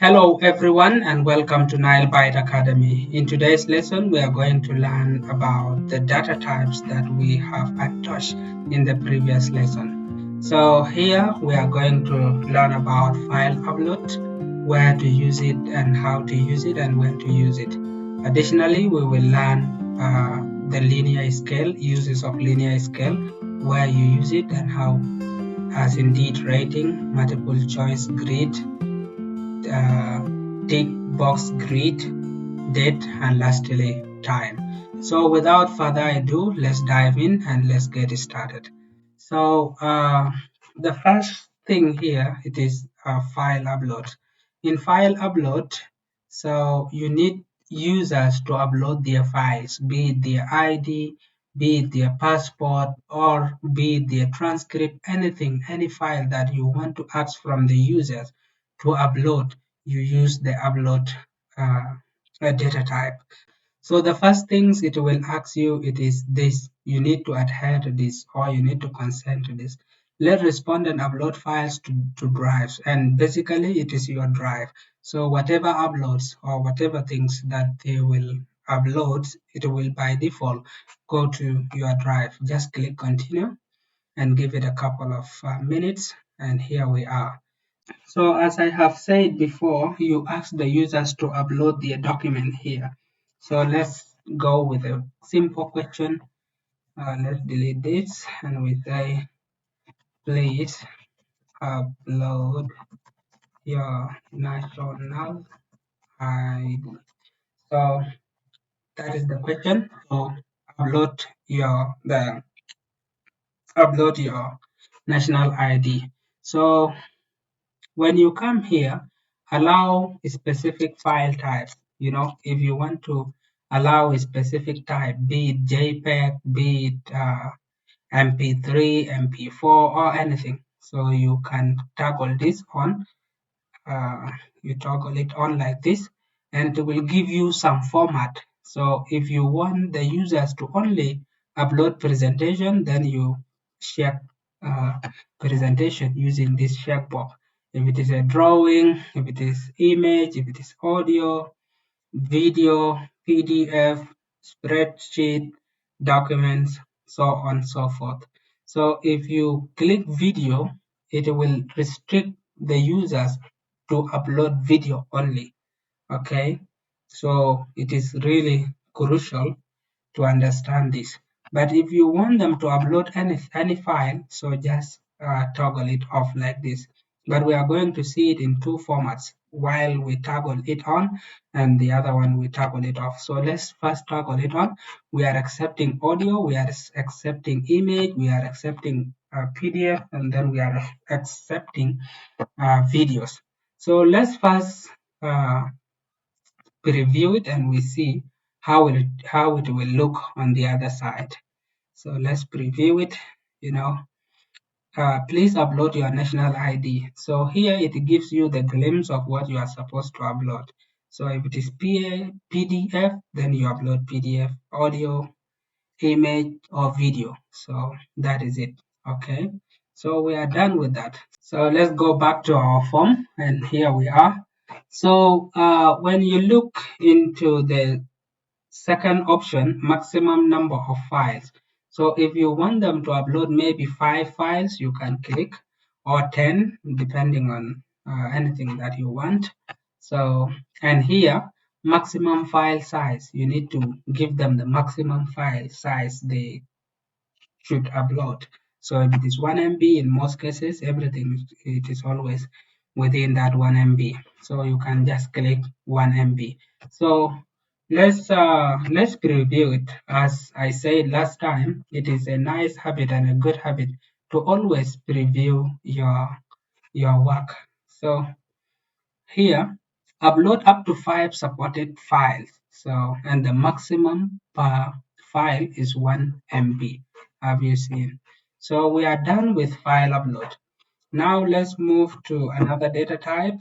Hello everyone and welcome to Nile Byte Academy. In today's lesson we are going to learn about the data types that we have untouched in the previous lesson. So here we are going to learn about file upload, where to use it and how to use it and when to use it. Additionally, we will learn the linear scale, uses of linear scale, where you use it and how, as indeed rating, multiple choice grid, tick box grid, date, and lastly time. So without further ado, let's dive in and let's get started. So the first thing here, it is file upload. In file upload, so you need users to upload their files, be it their ID, be it their passport, or be it their transcript, anything, any file that you want to ask from the users to upload, you use the upload data type. So the first things it will ask you, it is this: you need to adhere to this, or you need to consent to this. Let respondent upload files to drives, and basically it is your drive. So whatever uploads or whatever things that they will upload, it will by default go to your drive. Just click continue and give it a couple of minutes, and here we are. So as I have said before, you ask the users to upload their document here. So let's go with a simple question. Let's delete this and we say, please upload your national ID. So that is the question. So upload your national ID. So when you come here, allow specific file types. If you want to allow a specific type, be it JPEG, be it MP3, MP4, or anything. So you can toggle this on. You toggle it on like this, and it will give you some format. So if you want the users to only upload presentation, then you check presentation using this checkbox. If it is a drawing, if it is image, if it is audio, video, PDF, spreadsheet, documents, so on and so forth. So if you click video, it will restrict the users to upload video only. Okay, so it is really crucial to understand this. But if you want them to upload any file, so just toggle it off like this. But we are going to see it in two formats, while we toggle it on and the other one we toggle it off. So let's first toggle it on. We are accepting audio, we are accepting image, we are accepting PDF, and then we are accepting videos. So let's first preview it and we see how it will look on the other side. So let's preview it. Please upload your national ID. So here it gives you the glimpse of what you are supposed to upload. So if it is PDF, then you upload PDF, audio, image, or video. So that is it. Okay, so we are done with that. So let's go back to our form, and here we are. So when you look into the second option, maximum number of files. So if you want them to upload maybe 5 files, you can click, or 10, depending on anything that you want. So, and here, maximum file size, you need to give them the maximum file size they should upload. So if it is 1 MB, in most cases, everything, it is always within that 1 MB. So you can just click 1 MB. So let's preview it. As I said last time, it is a nice habit and a good habit to always preview your work. So here, upload up to 5 supported files. So, and the maximum per file is 1 MB. Have you seen? So we are done with file upload. Now let's move to another data type.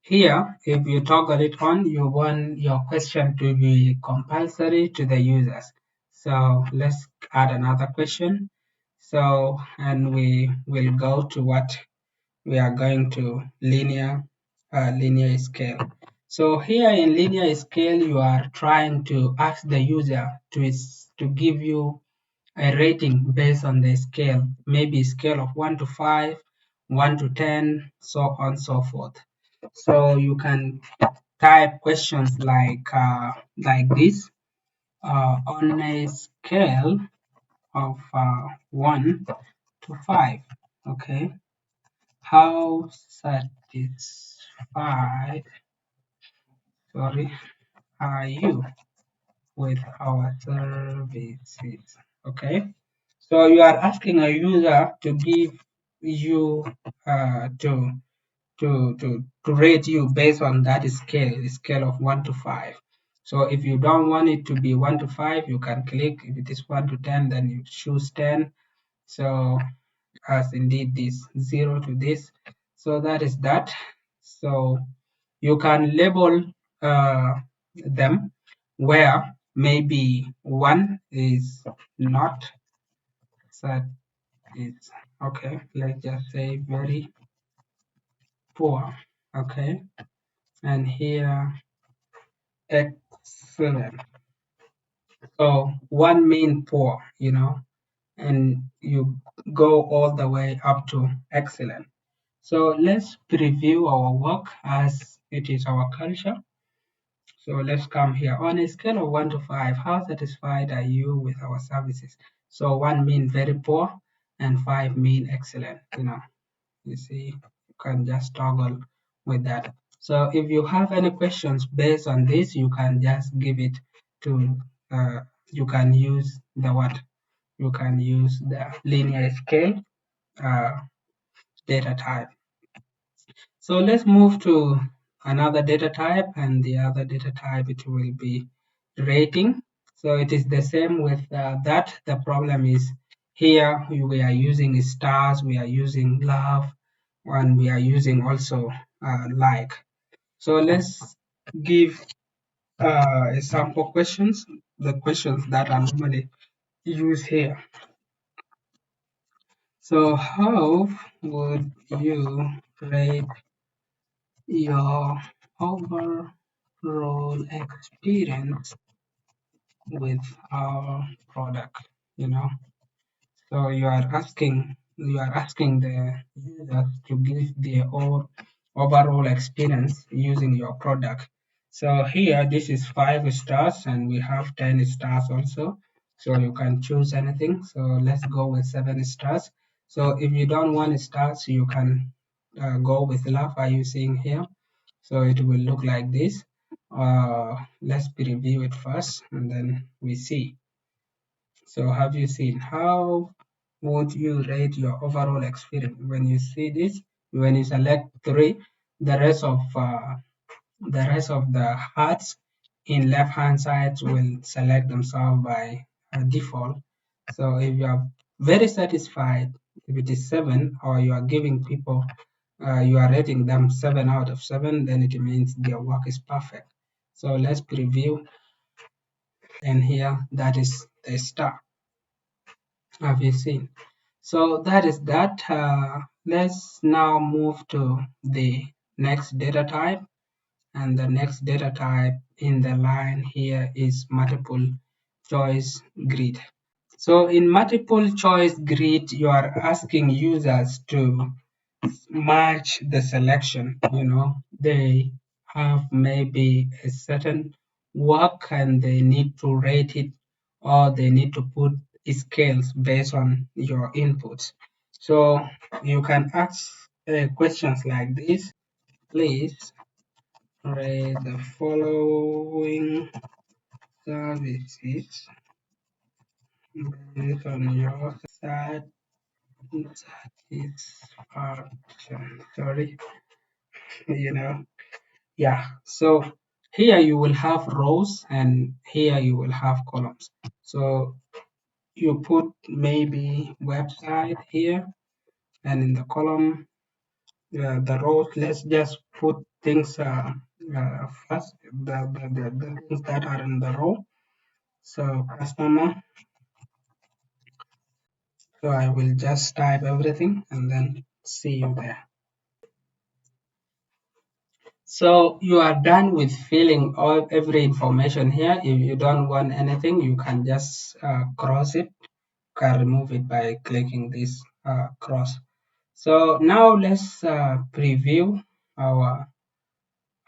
Here, if you toggle it on, you want your question to be compulsory to the users. So let's add another question. So, and we will go to what we are going to linear linear scale. So here in linear scale, you are trying to ask the user to give you a rating based on the scale, maybe scale of 1 to 5, 1 to 10, so on and so forth. So you can type questions like this. On a scale of 1 to 5, okay, how satisfied, sorry, are you with our services? Okay, so you are asking a user to give you to rate you based on that scale of 1 to 5. So if you don't want it to be 1 to 5, you can click. If it is 1 to 10, then you choose 10. So as indeed this 0 to this. So that is that. So you can label them where maybe 1 is not that is okay. Let's just say very poor. Okay, and here excellent. So 1 mean poor, and you go all the way up to excellent. So let's preview our work as it is our culture. So let's come here. On a scale of 1 to 5, how satisfied are you with our services? So 1 mean very poor and 5 mean excellent. You see, you can just toggle with that. So if you have any questions based on this, you can just give it to, you can use the what? You can use the linear scale uh, data type. So let's move to another data type, and the other data type, it will be rating. So it is the same with that. The problem is here we are using stars, we are using love, and we are using also like. So let's give sample questions, the questions that are normally used here. So how would you rate your overall experience with our product? You know, so you are asking the users to give their overall experience using your product. So here this is 5 stars and we have 10 stars also. So you can choose anything. So let's go with 7 stars. So if you don't want stars, you can go with love. Are you seeing here? So it will look like this. Let's preview it first and then we see. So have you seen how would you rate your overall experience? When you see this, when you select 3, the rest of the hearts in left hand side will select themselves by default. So if you are very satisfied, if it is 7 or you are giving people, you are rating them 7 out of 7, then it means their work is perfect. So let's preview, and here that is the star. Have you seen? So that is that. Let's now move to the next data type, and the next data type in the line here is multiple choice grid. So in multiple choice grid, you are asking users to match the selection. They have maybe a certain work and they need to rate it, or they need to put scales based on your inputs. So you can ask questions like this. Please rate the following services based on your satisfaction. Sorry, you know. Yeah, so here you will have rows and here you will have columns. So you put maybe website here, and in the column, the rows, let's just put things first, the things that are in the row. So customer, so I will just type everything and then see you there. So you are done with filling all every information here. If you don't want anything, you can just cross it. You can remove it by clicking this cross. So now let's preview our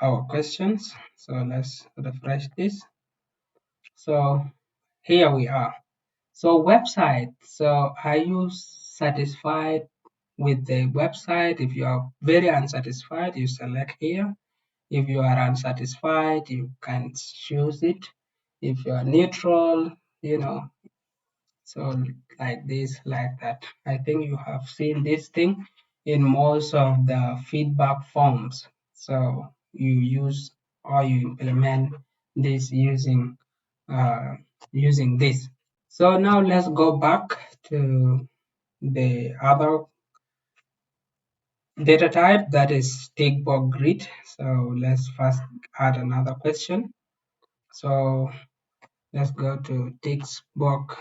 our questions. So let's refresh this. So here we are. So website. So are you satisfied with the website? If you are very unsatisfied, you select here. If you are unsatisfied, you can choose it. If you are neutral, you know, so like this, like that. I think you have seen this thing in most of the feedback forms. So you use or you implement this uh, using this. So now let's go back to the other data type, that is Checkbox Grid. So let's first add another question. So let's go to Checkbox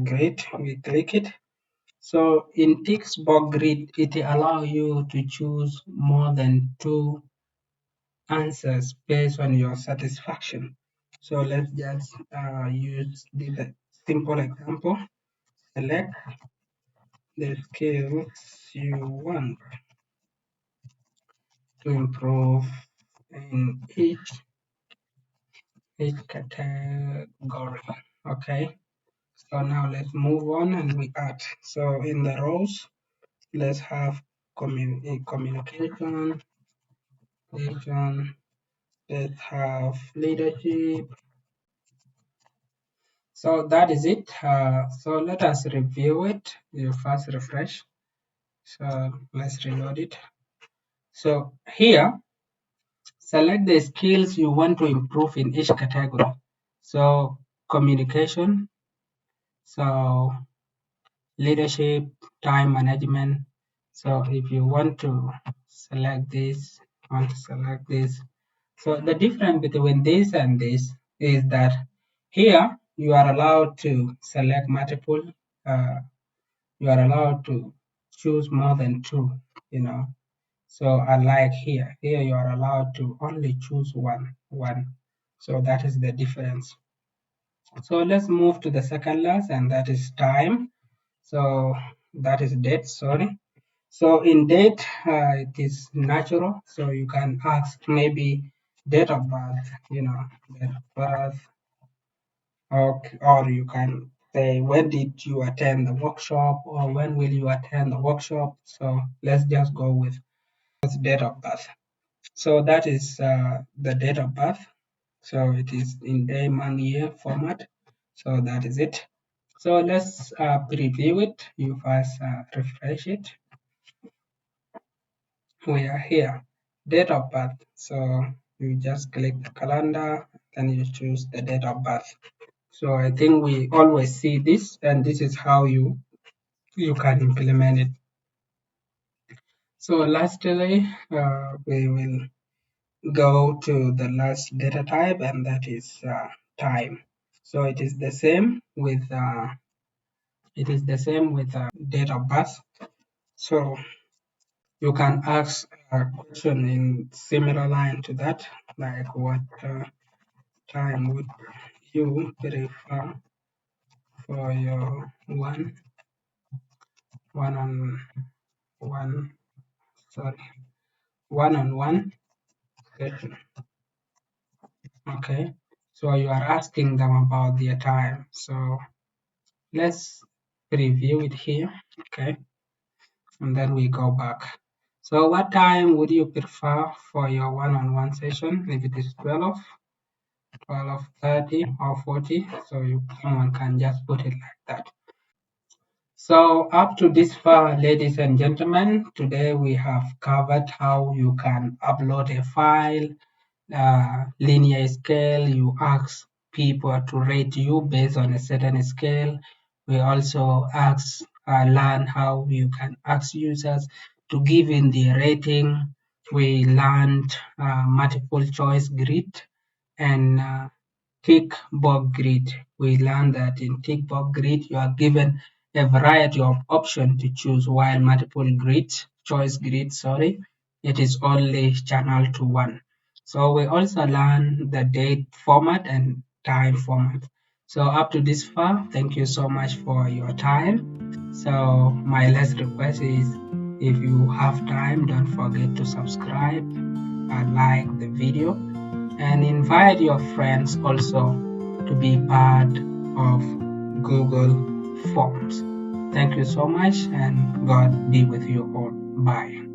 Grid. We click it. So in Checkbox Grid, it allows you to choose more than two answers based on your satisfaction. So let's just use the simple example. Select the skills you want to improve in each category. Okay. So now let's move on and we add. So in the rows, let's have communication, let's have leadership. So that is it. So let us review it. You first refresh. So let's reload it. So here, select the skills you want to improve in each category. So communication, so leadership, time management. So if you want to select this, want to select this. So the difference between this and this is that here you are allowed to select multiple, you are allowed to choose more than two, you know. So unlike here you are allowed to only choose one. So that is the difference. So let's move to the second last, and that is time. So that is date, sorry. So in date, it is natural. So you can ask maybe date of birth, date of birth, or you can say when did you attend the workshop or when will you attend the workshop. So let's just go with date of birth. So that is the date of birth. So it is in day, month, year format. So that is it. So let's preview it. You first refresh it. We are here, date of birth. So you just click the calendar, then you choose the date of birth. So I think we always see this, and this is how you can implement it. So lastly, we will go to the last data type, and that is time. So it is the same with date of birth. So you can ask a question in similar line to that, like what time would you prefer for your one on one sorry one-on-one session? Okay, so you are asking them about their time. So let's preview it here. Okay, and then we go back. So what time would you prefer for your one-on-one session? If it is 12, 30 or 40, so someone can just put it like that. So up to this far, ladies and gentlemen, today we have covered how you can upload a file, linear scale. You ask people to rate you based on a certain scale. We also learn how you can ask users to give in the rating. We learned multiple choice grid and Checkbox Grid. We learned that in Checkbox Grid, you are given a variety of options to choose, while multiple choice grid, it is only channeled to one. So we also learn the date format and time format. So up to this far, thank you so much for your time. So my last request is, if you have time, don't forget to subscribe and like the video, and invite your friends also to be part of Google Forms. Thank you so much, and God be with you all. Bye.